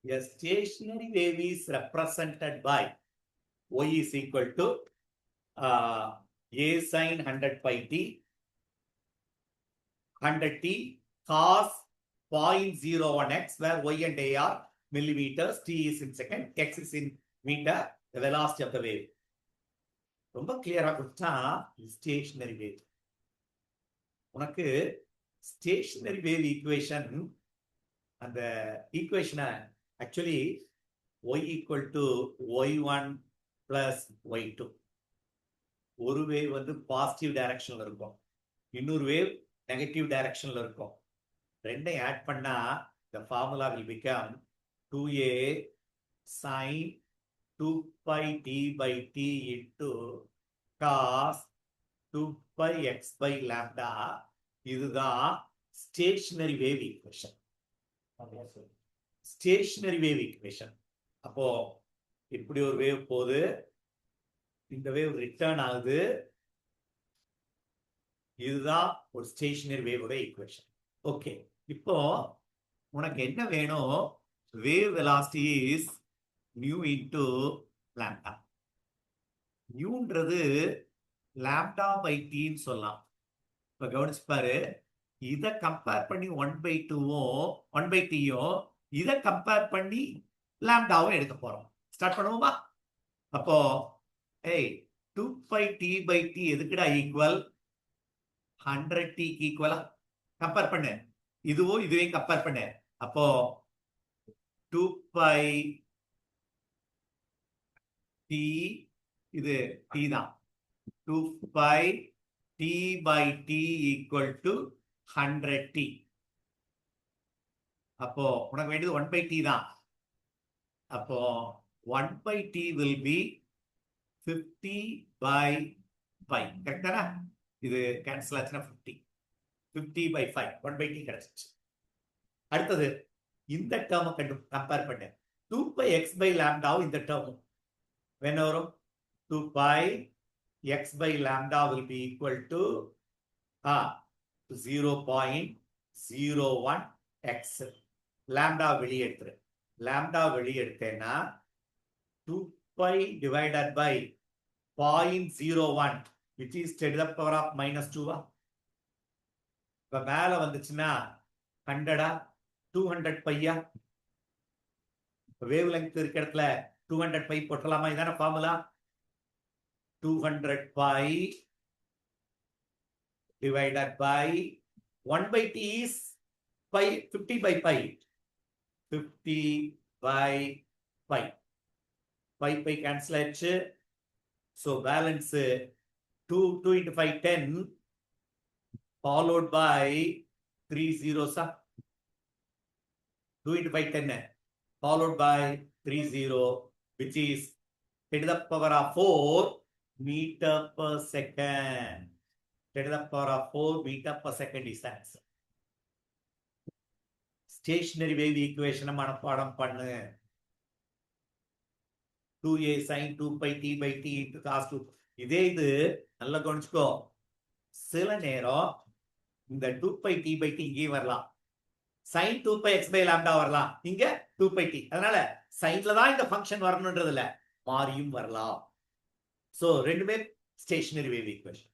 A stationary wave is represented by y is equal to a sin 100 pi t 100t cos 0.01x, where y and a are millimeters, t is in second, x is in meter, the velocity of the wave. ரொம்ப கிளியரா கொடுத்தா stationary wave. உனக்கு stationary wave equation, அந்த ஈக்குவேஷனை actually y equal to y1 plus y2. ஒரு wave வந்து positive டைரக்ஷன்ல இருக்கும், இன்னொரு வேவ் நெகட்டிவ் டைரக்ஷன்ல இருக்கும். ரெண்டையும் ஆட் பண்ணா the formula will become 2a sin 2 pi t by t into cos 2 pi x by lambda. இதுதான் stationary wave equation. Stationary wave equation. அப்போ இப்படி ஒரு வேவ் போகுது, இந்த வேவ் ரிட்டர்ன் ஆகுது, இதுதான் ஒரு ஸ்டேஷனரி வேவோட ஈக்குவேஷன். ஓகே, இப்போ உனக்கு என்ன வேணும்? Wave velocity is nu into lambda. நியூன்றது லாம்டா பை டீன்னு சொல்லலாம். இப்போ கவனிச்சு பாரு, இதை கம்பேர் பண்ணி 1/2வும் 1/t-யும் இதை கம்பேர் பண்ணி லாம்டாவும் எடுக்க போறோம். ஸ்டார்ட் பண்ணுவோமா? அப்போ 2 pi t by t எதுக்குடா ஈக்குவல்? 100t ஈக்குவலா? கம்பேர் பண்ணு, இதுவும் இதுவையும் கம்பேர் பண்ணு. அப்போ 2 pi t, இது t தான், 2 pi t by t equal to 100t. அப்போ உனக்கு வேண்டியது 1/t தான். அப்போ 1/t will be 50 by 5. கரெக்டானா? இது கேன்சல் ஆச்சுன்னா 50 by 5, 1/t கிடைச்சிச்சு. அடுத்தது இந்த டேர்மை கம்பேர் பண்ணு. 2 pi x by lambda இந்த டேர்ம் என்ன வரும்? 2 pi x by lambda will be equal to 0.01 x. lambda வெளியே எடுத்துரு. lambda வெளியே எடுத்தேன்னா 2 pi divided by 0.01, which is 10 to the power of -2. இப்ப மேல வந்துச்சுன்னா 100 200 பையா. வேவ் லெங்த் இருக்க இடத்துல 200 பை போட்டலாமா? இதான formula. 200 pi divided by 1/t is 50 by pi. 50 by pi. pi cancel ஆச்சு. So balance 2 into 5 10, followed by 3 zeros. 2 into 5 10, followed by 3 0, which is 10 to the power of 4 meter per second. 10 to the power of 4 meter per second is the answer. Stationary wave equation மனப்பாடம் பண்ணு. 2a sin 2 pi t by t into cos 2. இதே இது நல்லா கவனிச்சுக்கோ. சில நேரம் இந்த 2 pi t by t இங்கே வரலாம், sin 2 pi x by lambda வரலாம், இங்க 2 pi t. அதனால சைன்ல தான் இந்த ஃபங்க்ஷன் வரணும்ன்றதுல மாறியும் வரலாம். சோ ரெண்டுமே ஸ்டேஷனரி வேவ் ஈக்குவேஷன்.